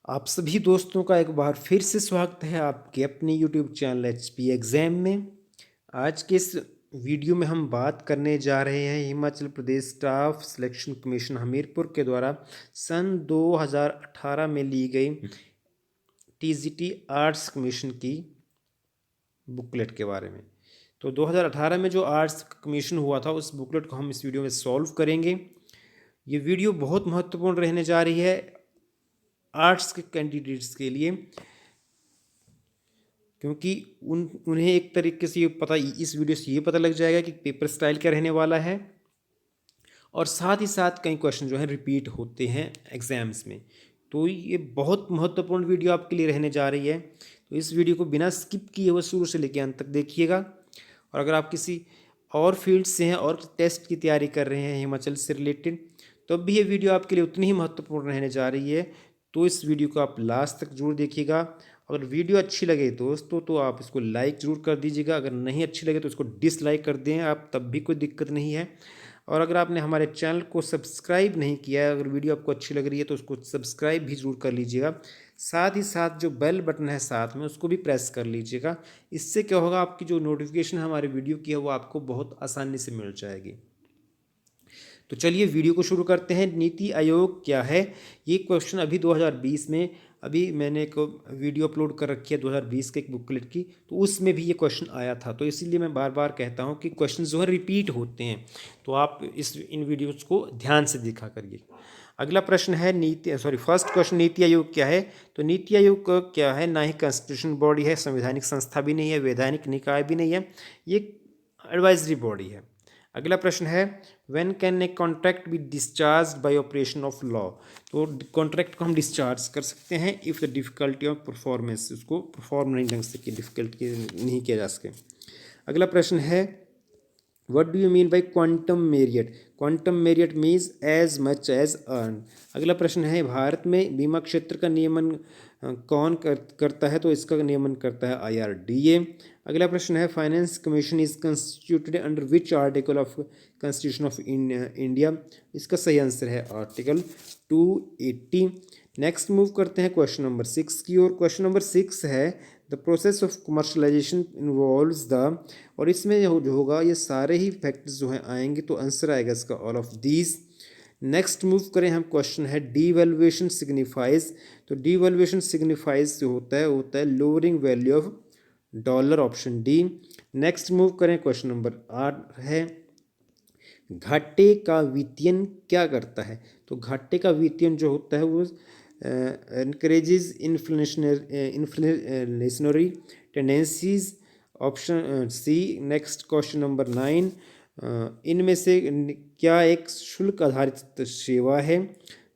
आप सभी दोस्तों का एक बार फिर से स्वागत है आपके अपने यूट्यूब चैनल एचपी एग्ज़ाम में। आज के इस वीडियो में हम बात करने जा रहे हैं Himachal Pradesh staff selection commission Hamirpur के द्वारा सन 2018 में ली गई टीजीटी आर्ट्स कमीशन की बुकलेट के बारे में। तो 2018 में जो आर्ट्स कमीशन हुआ था उस बुकलेट को हम इस वीडियो में सॉल्व करेंगे। ये वीडियो बहुत महत्वपूर्ण रहने जा रही है आर्ट्स के कैंडिडेट्स के लिए, क्योंकि उन्हें एक तरीके से ये पता इस वीडियो से ये पता लग जाएगा कि पेपर स्टाइल क्या रहने वाला है, और साथ ही साथ कई क्वेश्चन जो है रिपीट होते हैं एग्जाम्स में। तो ये बहुत महत्वपूर्ण वीडियो आपके लिए रहने जा रही है। तो इस वीडियो को बिना स्किप किए हुए शुरू से लेकर अंत तक देखिएगा। और अगर आप किसी और फील्ड से हैं और टेस्ट की तैयारी कर रहे हैं हिमाचल से रिलेटेड, तो भी ये वीडियो आपके लिए उतनी ही महत्वपूर्ण रहने जा रही है। तो इस वीडियो को आप लास्ट तक जरूर देखिएगा। अगर वीडियो अच्छी लगे दोस्तों तो आप इसको लाइक ज़रूर कर दीजिएगा, अगर नहीं अच्छी लगे तो इसको डिसलाइक कर दें आप, तब भी कोई दिक्कत नहीं है। और अगर आपने हमारे चैनल को सब्सक्राइब नहीं किया है, अगर वीडियो आपको अच्छी लग रही है तो उसको सब्सक्राइब भी ज़रूर कर लीजिएगा। साथ ही साथ जो बेल बटन है साथ में उसको भी प्रेस कर लीजिएगा। इससे क्या होगा, आपकी जो नोटिफिकेशन हमारे वीडियो की है वो आपको बहुत आसानी से मिल जाएगी। तो चलिए वीडियो को शुरू करते हैं। नीति आयोग क्या है, ये क्वेश्चन अभी 2020 में, अभी मैंने एक वीडियो अपलोड कर रखी है 2020 के एक बुकलेट की, तो उसमें भी ये क्वेश्चन आया था। तो इसीलिए मैं बार बार कहता हूँ कि क्वेश्चन जो है रिपीट होते हैं, तो आप इन वीडियोज़ को ध्यान से देखा करिए। अगला प्रश्न है फर्स्ट क्वेश्चन, नीति आयोग क्या है। तो नीति आयोग क्या है, ना ही कॉन्स्टिट्यूशन बॉडी है, संवैधानिक संस्था भी नहीं है, वैधानिक निकाय भी नहीं है, ये एडवाइजरी बॉडी है। अगला प्रश्न है, when can a contract be discharge by operation of law. तो कॉन्ट्रैक्ट को हम डिस्चार्ज कर सकते हैं if the difficulty of performance, उसको परफॉर्म नहीं ढंग से डिफिकल्ट नहीं किया जा सके। अगला प्रश्न है, what do you mean by quantum merit. Quantum merit means as much as earn. अगला प्रश्न है, भारत में बीमा क्षेत्र का नियमन कौन करता है। तो इसका नियमन करता है IRDA। अगला प्रश्न है, finance commission is constituted under which article of constitution of India. इसका सही आंसर है आर्टिकल 280। नेक्स्ट मूव करते हैं क्वेश्चन नंबर 6 की ओर। क्वेश्चन नंबर 6 है, the process of commercialisation involves the, और इसमें जो होगा ये सारे ही फैक्टर्स जो हैं आएंगे, तो आंसर आएगा इसका all of these. Next move करें हम, क्वेश्चन है डीवैल्यूएशन सिग्निफाइज। तो डीवैल्यूएशन सिग्निफाइज जो होता है lowering value of dollar, option D. Next move करें, क्वेश्चन नंबर 8 है, घाटे का वित्तीयन क्या करता है। तो घाटे का वित्तीयन जो होता है वो encourages inflationary tendencies, option C. Next question number 9, इनमें से क्या एक शुल्क आधारित सेवा है।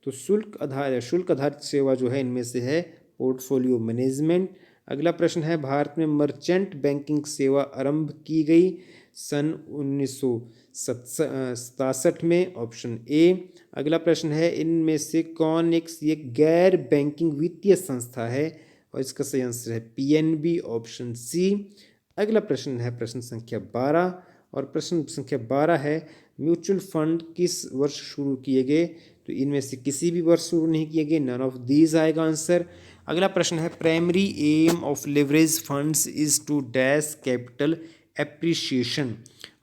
तो शुल्क आधारित सेवा जो है इनमें से है पोर्टफोलियो मैनेजमेंट। अगला प्रश्न है, भारत में मर्चेंट बैंकिंग सेवा आरंभ की गई सन 1967 में, ऑप्शन ए। अगला प्रश्न है, इनमें से कौन एक गैर बैंकिंग वित्तीय संस्था है, और इसका सही आंसर है PNB, ऑप्शन सी। अगला प्रश्न है प्रश्न संख्या 12, और प्रश्न संख्या 12 है, म्यूचुअल फंड किस वर्ष शुरू किए गए। तो इनमें से किसी भी वर्ष शुरू नहीं किए गए, नन ऑफ दीज आएगा आंसर। अगला प्रश्न है, primary aim of leverage funds is to dash capital appreciation,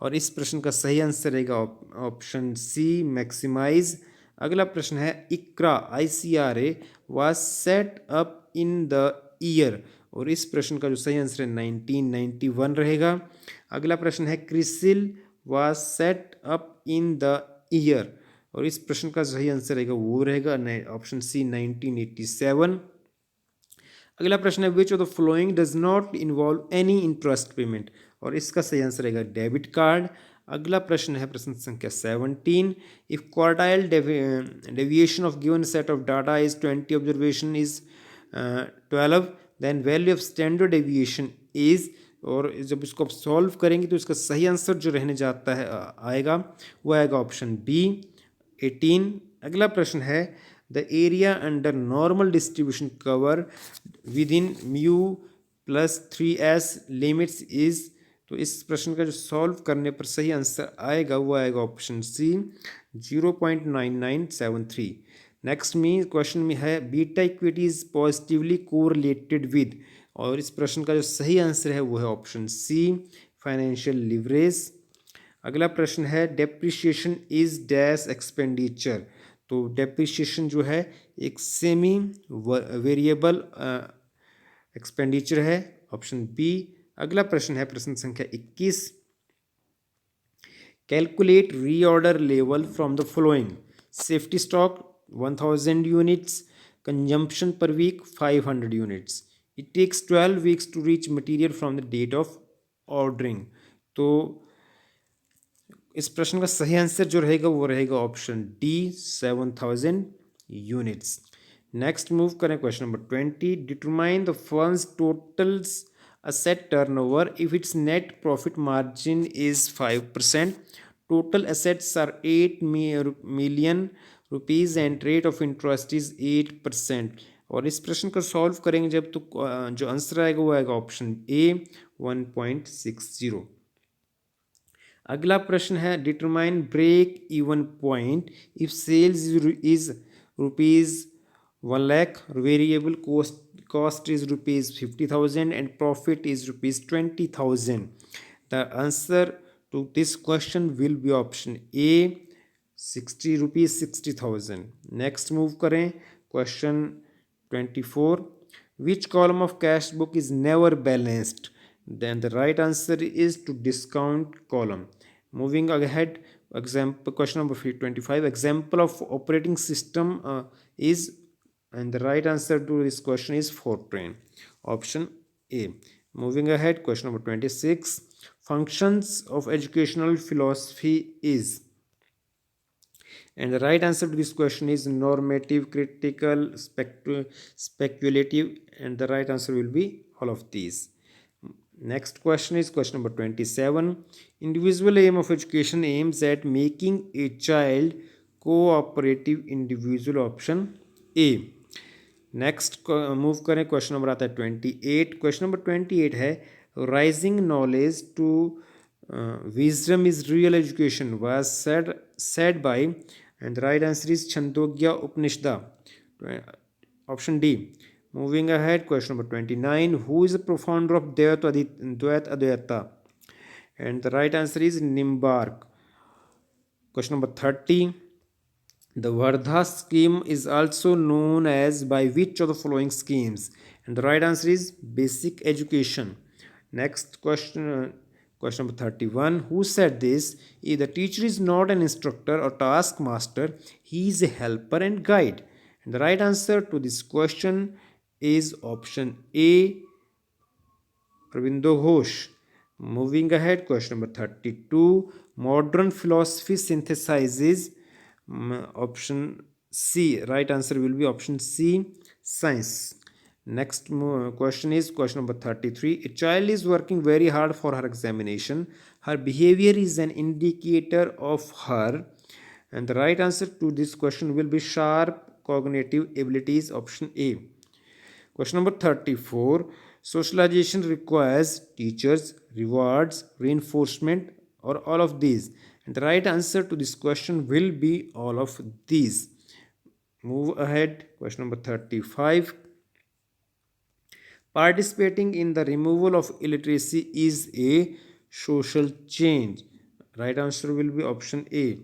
और इस प्रश्न का सही आंसर रहेगा ऑप्शन सी, मैक्सिमाइज। अगला प्रश्न है, Iqra ICRA was set up in the year, और इस प्रश्न का जो सही आंसर है 1991 रहेगा। अगला प्रश्न है, CRISIL was set up in the year, और इस प्रश्न का सही आंसर रहेगा वो रहेगा ऑप्शन सी, 1987। अगला प्रश्न है, which of the following does not involve any interest payment, और इसका सही आंसर रहेगा डेबिट कार्ड। अगला प्रश्न है प्रश्न संख्या 17, if quartile deviation of given set of data is 20, observation is 12, then value of standard deviation is, और जब इसको आप सॉल्व करेंगे तो इसका सही आंसर जो रहने जाता है आएगा वो आएगा ऑप्शन बी, 18। अगला प्रश्न है, the area under normal distribution cover with in mu plus 3s limits is, तो इस प्रश्न का जो सॉल्व करने पर सही आंसर आएगा वो आएगा ऑप्शन सी, 0.9973। नेक्स्ट में क्वेश्चन में है beta equity is positively correlated with, और इस प्रश्न का जो सही आंसर है वो है ऑप्शन सी, फाइनेंशियल लिवरेज। अगला प्रश्न है डेप्रिसिएशन इज डैश एक्सपेंडिचर, तो डेप्रिसिएशन जो है एक सेमी वेरिएबल एक्सपेंडिचर है, ऑप्शन बी। अगला प्रश्न है प्रश्न संख्या 21, calculate reorder level from the following, safety stock 1000 units, consumption per week 500 units, it takes 12 weeks to reach material from the date of ordering. तो इस प्रश्न का सही आंसर जो रहेगा वो रहेगा option D, 7000 units. Next move करें question number 20, determine the firm's totals asset turnover if its net profit margin is 5%, total assets are 8 million rupees and rate of interest is 8%। और इस प्रश्न को सॉल्व करेंगे जब तो जो आंसर आएगा वो आएगा ऑप्शन ए, 1.60। अगला प्रश्न है determine break even point if sales is rupees 1 lakh, variable cost is rupees 50,000 and profit is rupees 20,000। The answer to this question will be option A, 60 rupees 60,000। Next move करें question 24, which column of cash book is never balanced? Then the right answer is to discount column। Moving ahead, example question number 25, example of operating system is, and the right answer to this question is Fortran, option A। Moving ahead, question number 26, functions of educational philosophy is, and the right answer to this question is normative, critical, speculative, and the right answer will be all of these। Next question is question number 27, individual aim of education aims at making a child cooperative individual, option A। Next move करें question number आता है 28। Question number 28 है rising knowledge to wisdom is real education was said by, and the right answer is Chandogya Upanishad, option D. Moving ahead, question number 29, who is the propounder of Dvaita Advaita, and the right answer is Nimbark। Question number 30, the Vardha scheme is also known as by which of the following schemes, and the right answer is basic education। Next question, question number 31, who said this, if the teacher is not an instructor or taskmaster, he is a helper and guide, and the right answer to this question is option A, Ravindo Ghosh। Moving ahead, question number 32, modern philosophy synthesizes, option C, right answer will be option C, science। Next question is question number 33, a child is working very hard for her examination, her behavior is an indicator of her, and the right answer to this question will be sharp cognitive abilities, option A। Question number 34, socialization requires teachers, rewards, reinforcement, or all of these, and the right answer to this question will be all of these। Move ahead, question number 35, participating in the removal of illiteracy is a social change, right answer will be option A।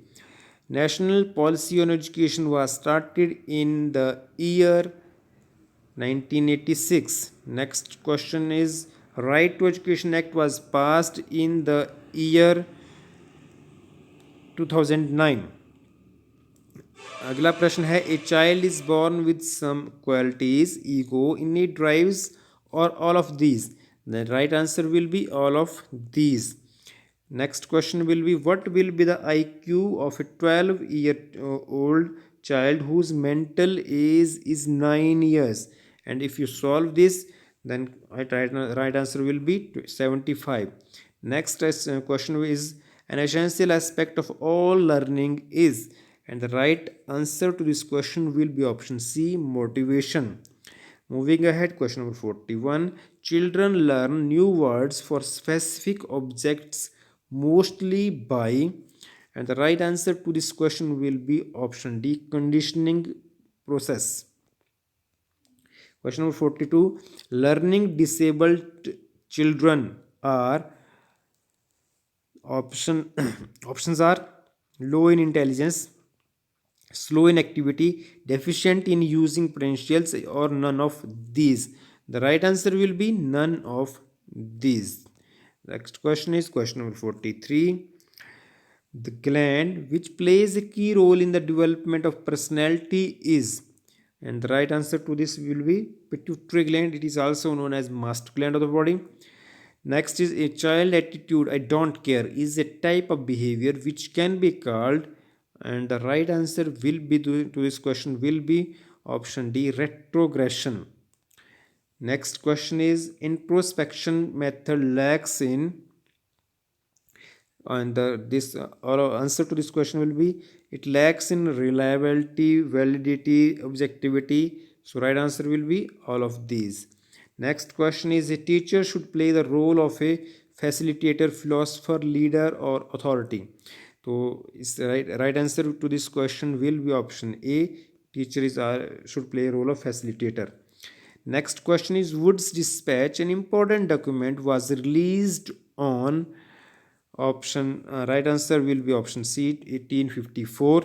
National policy on education was started in the year 1986। Next question is right to education act was passed in the year 2009। अगला प्रश्न है a child is born with some qualities, ego, innate drives, और all of these, the right answer will be all of these. Next question will be what will be the IQ of a 12-year-old child whose mental age is 9 years, and if you solve this then right answer will be 75। Next question is an essential aspect of all learning is, and the right answer to this question will be option C, motivation। Moving ahead, question number 41, children learn new words for specific objects mostly by, and the right answer to this question will be option D, conditioning process. Question number 42. Learning disabled children are options are low in intelligence, slow in activity, deficient in using potentials, or none of these. The right answer will be none of these. Next question is question number 43. The gland which plays a key role in the development of personality is, and the right answer to this will be pituitary gland. It is also known as master gland of the body. Next is a child attitude, I don't care, is a type of behavior which can be called, and the right answer will be to this question will be option D, retrogression. Next question is introspection method lacks in, and this answer to this question will be it lacks in reliability, validity, objectivity. So right answer will be all of these. Next question is a teacher should play the role of a facilitator, philosopher, leader, or authority. So is right answer to this question will be option A, teacher is should play a role of facilitator. Next question is Wood's Dispatch, an important document, was released on option right answer will be option C, 1854.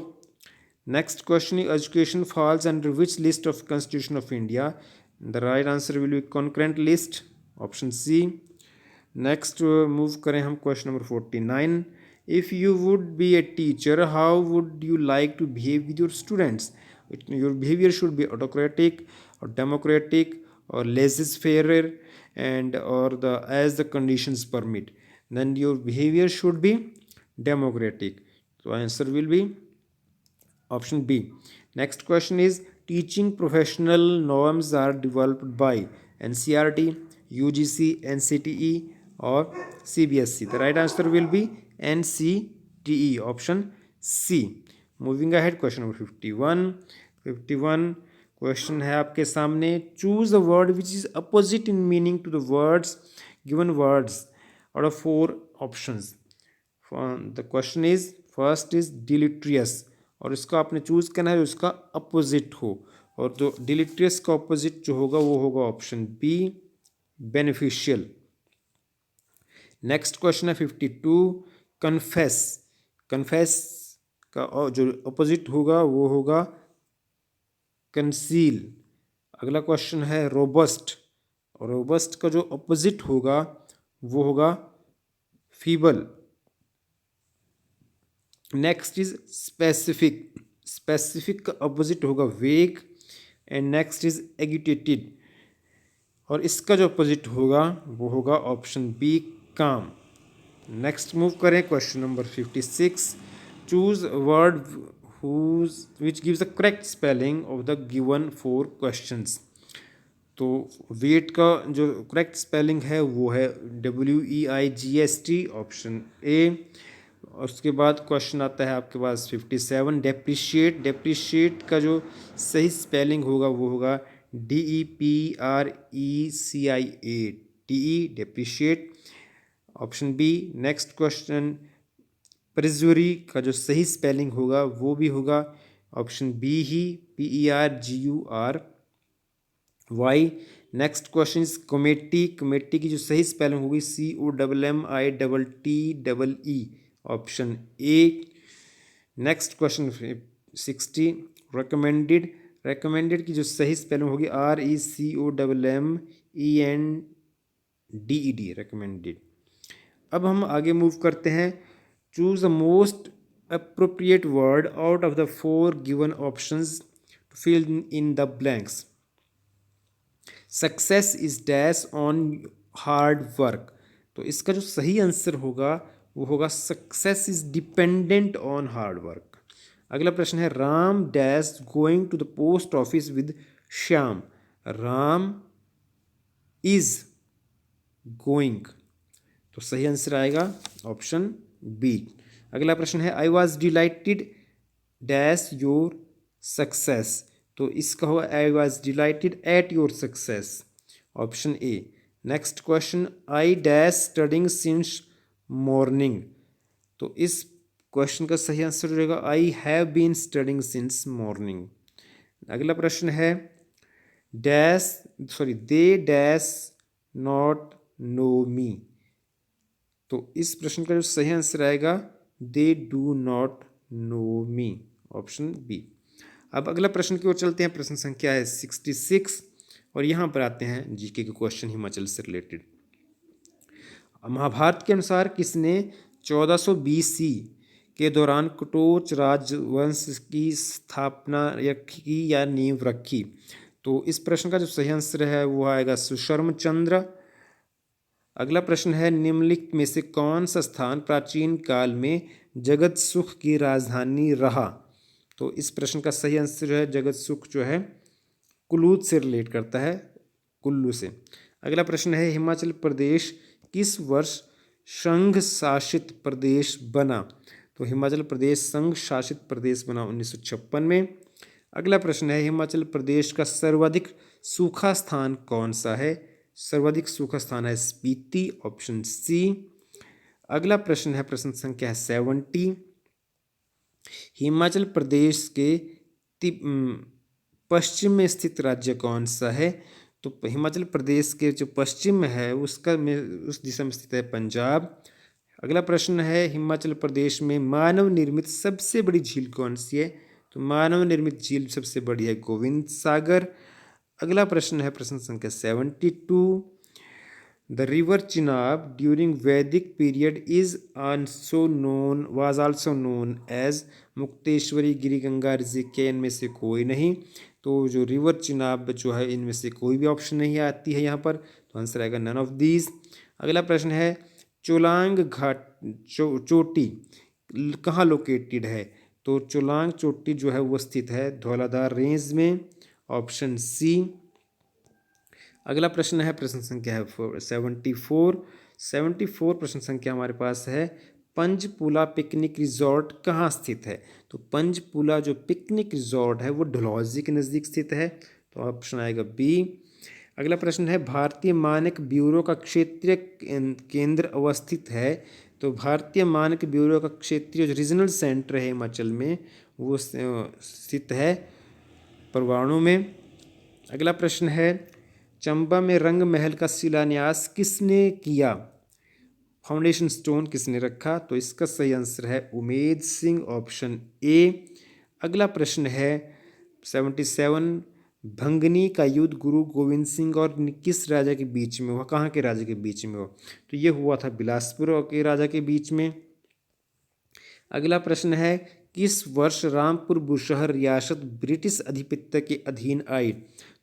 Next question is education falls under which list of Constitution of India? The right answer will be concurrent list, option C. Next move करें हम question number 49. If you would be a teacher, how would you like to behave with your students? Your behavior should be autocratic or democratic or laissez-faire, and or the as the conditions permit. Then your behavior should be democratic. So answer will be option B. Next question is teaching professional norms are developed by NCERT, UGC, NCTE, or CBSE. The right answer will be NCTE, option C. Moving ahead, question number 51. 51 क्वेश्चन है आपके सामने. Choose a word which is opposite in meaning to the words given words out of 4 options. The question is first is deleterious, और इसका आपने choose करना है उसका अपोजिट हो, और जो डिलीट्रियस का अपोजिट जो होगा वो होगा option B, beneficial. Next question है 52. कन्फेस, कन्फेस का जो अपोजिट होगा वो होगा कंसील. अगला क्वेश्चन है रोबस्ट, और रोबस्ट का जो अपोजिट होगा वो होगा feeble. Next is specific, specific का अपोजिट होगा वेग. एंड नेक्स्ट इज एगिटेटेड, और इसका जो अपोजिट होगा वो होगा ऑप्शन बी, काम. नेक्स्ट मूव करें question number 56. Choose word which gives the correct spelling of the given 4 questions. तो वेट का जो करेक्ट स्पेलिंग है वो है WEIGST, ऑप्शन ए. और उसके बाद क्वेश्चन आता है आपके पास 57. डेप्रिशिएट, डेप्रिशिएट का जो सही स्पेलिंग होगा वो होगा DEPRECIATE, depreciate, option B. Next question perjury का जो सही स्पेलिंग होगा वो भी होगा ऑप्शन बी ही, PERGURY. Next question is committee, committee की जो सही स्पेलिंग होगी COMMITTEE, option A. Next question 60. Recommended, recommended की जो सही स्पेलिंग होगी RECOMMENDED, रिकमेंडेड. अब हम आगे मूव करते हैं. Choose the most appropriate word out of the 4 given options to fill in the blanks. Success is dash on hard work. तो इसका जो सही आंसर होगा वो होगा success is dependent on hard work. अगला प्रश्न है Ram dash going to the post office with Shyam. Ram is going, तो सही आंसर आएगा ऑप्शन बी. अगला प्रश्न है I was delighted dash your success. तो इसका होगा I was delighted at your success, option A. Next question I dash studying since morning. तो इस क्वेश्चन का सही आंसर रहेगा I have been studying since morning. अगला प्रश्न है they dash not know me. तो इस प्रश्न का जो सही आंसर आएगा they do not know me, option B. अब अगला प्रश्न की ओर चलते हैं। प्रश्न संख्या है 66 और यहाँ पर आते हैं जीके के क्वेश्चन हिमाचल से रिलेटेड। महाभारत के अनुसार किसने 1420 के दौरान कटोच राजवंश की स्थापना की या नींव रखी? तो इस प्रश्न का जो सही आंसर है वो आएगा सुशर्म चंद्र। अगला प्रश्न है निम्नलिखित में से कौन सा स्थान प्राचीन काल में जगत सुख की राजधानी रहा? तो इस प्रश्न का सही आंसर है जगत सुख जो है कुल्लू से रिलेट करता है, कुल्लू से। अगला प्रश्न है हिमाचल प्रदेश किस वर्ष संघ शासित प्रदेश बना? तो हिमाचल प्रदेश संघ शासित प्रदेश बना 1956 में। अगला प्रश्न है हिमाचल प्रदेश का सर्वाधिक सूखा स्थान कौन सा है? सर्वाधिक सूखा स्थान है स्पीति, ऑप्शन सी। अगला प्रश्न है प्रश्न संख्या 70, हिमाचल प्रदेश के पश्चिम में स्थित राज्य कौन सा है? तो हिमाचल प्रदेश के जो पश्चिम में है उसका उस दिशा में स्थित है पंजाब। अगला प्रश्न है हिमाचल प्रदेश में मानव निर्मित सबसे बड़ी झील कौन सी है? तो मानव निर्मित झील सबसे बड़ी है गोविंद सागर। अगला प्रश्न है प्रश्न संख्या 72, the river Chenab during Vedic period was also known as Mukteshwari, Giri, Ganga, Rishikesh, इनमें से कोई नहीं। तो जो रिवर चिनाब जो है इनमें से कोई भी ऑप्शन नहीं आती है यहाँ पर, तो आंसर आएगा नन ऑफ दीज। अगला प्रश्न है चोलांग घाट चोटी कहाँ लोकेटेड है? तो चोलांग चोटी जो है वो स्थित है धौलाधार रेंज में, ऑप्शन सी। अगला प्रश्न है प्रश्न संख्या है 74 प्रश्न संख्या हमारे पास है पंचपूला पिकनिक रिजॉर्ट कहाँ स्थित है? तो पंचपूला जो पिकनिक रिजॉर्ट है वो डलहौजी के नज़दीक स्थित है, तो ऑप्शन आएगा बी। अगला प्रश्न है भारतीय मानक ब्यूरो का क्षेत्रीय केंद्र अवस्थित है? तो भारतीय मानक ब्यूरो का क्षेत्रीय जो रीजनल सेंटर है हिमाचल में वो स्थित है परवाणु में। अगला प्रश्न है चंबा में रंग महल का शिलान्यास किसने किया? फाउंडेशन स्टोन किसने रखा? तो इसका सही आंसर है उमेद सिंह, ऑप्शन ए। अगला प्रश्न है 77, भंगनी का युद्ध गुरु गोविंद सिंह और किस राजा के बीच में हुआ? कहाँ के राजा के बीच में हुआ? तो ये हुआ था बिलासपुर के राजा के बीच में। अगला प्रश्न है किस वर्ष रामपुर बुशहर रियासत ब्रिटिश आधिपत्य के अधीन आई?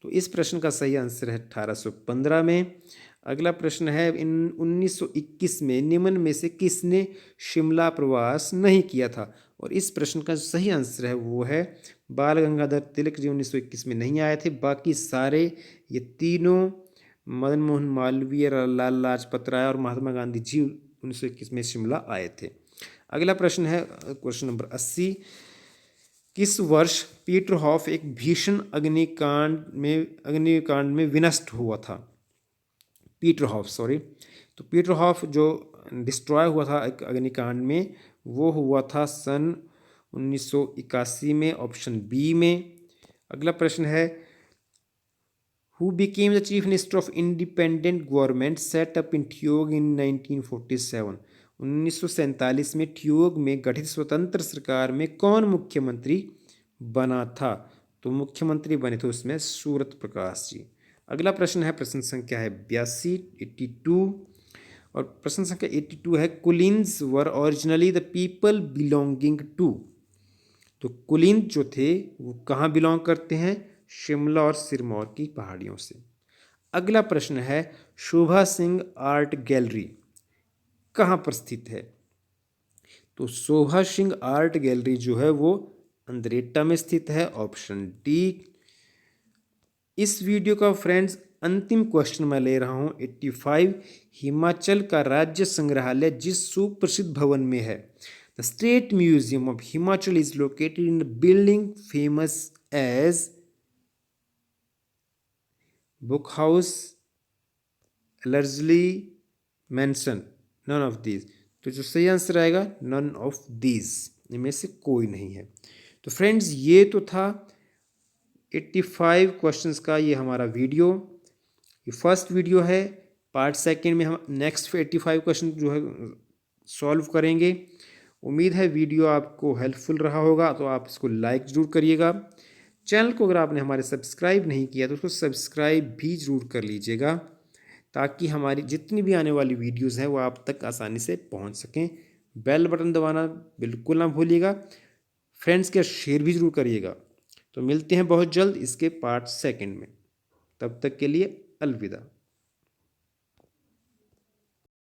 तो इस प्रश्न का सही आंसर है 1815 में। अगला प्रश्न है 1921 में निम्न में से किसने शिमला प्रवास नहीं किया था? और इस प्रश्न का सही आंसर है वो है बाल गंगाधर तिलक जी 1921 में नहीं आए थे, बाकी सारे ये तीनों मदन मोहन मालवीय, लाल लाजपत राय और महात्मा गांधी जी 1921 में शिमला आए थे। अगला प्रश्न है क्वेश्चन नंबर 80, किस वर्ष पीटरहॉफ एक भीषण अग्निकांड में विनष्ट हुआ था? तो पीटरहॉफ जो डिस्ट्रॉय हुआ था एक अग्निकांड में वो हुआ था सन 1981 में, ऑप्शन बी में। अगला प्रश्न है who became the chief minister of independent government set up in Theog in 1947? 1947 में ठियोग में गठित स्वतंत्र सरकार में कौन मुख्यमंत्री बना था? तो मुख्यमंत्री बने थे उसमें सूरत प्रकाश जी। अगला प्रश्न है प्रश्न संख्या है 82 और प्रश्न संख्या 82 है Kulins were originally the people belonging to? तो कुलिन जो थे वो कहाँ बिलोंग करते हैं? शिमला और सिरमौर की पहाड़ियों से। अगला प्रश्न है शोभा सिंह आर्ट गैलरी कहाँ पर स्थित है? तो शोभा सिंह आर्ट गैलरी जो है वो अंद्रेटा में स्थित है, ऑप्शन डी। इस वीडियो का फ्रेंड्स अंतिम क्वेश्चन मैं ले रहा हूँ 85, हिमाचल का राज्य संग्रहालय जिस सुप्रसिद्ध भवन में है? The state museum of Himachal is located in the building famous as book house, Ellerslie mansion, none of these. तो जो सही आंसर आएगा नन ऑफ दीज, इनमें से कोई नहीं है। तो फ्रेंड्स ये तो था 85 क्वेश्चंस का ये हमारा वीडियो, ये फर्स्ट वीडियो है। पार्ट सेकंड में हम नेक्स्ट 85 क्वेश्चन जो है सॉल्व करेंगे। उम्मीद है वीडियो आपको हेल्पफुल रहा होगा, तो आप इसको लाइक ज़रूर करिएगा। चैनल को अगर आपने हमारे सब्सक्राइब नहीं किया तो उसको सब्सक्राइब भी ज़रूर कर लीजिएगा, ताकि हमारी जितनी भी आने वाली वीडियोस हैं वो आप तक आसानी से पहुंच सकें। बेल बटन दबाना बिल्कुल ना भूलिएगा, फ्रेंड्स के शेयर भी ज़रूर करिएगा। तो मिलते हैं बहुत जल्द इसके पार्ट सेकंड में, तब तक के लिए अलविदा।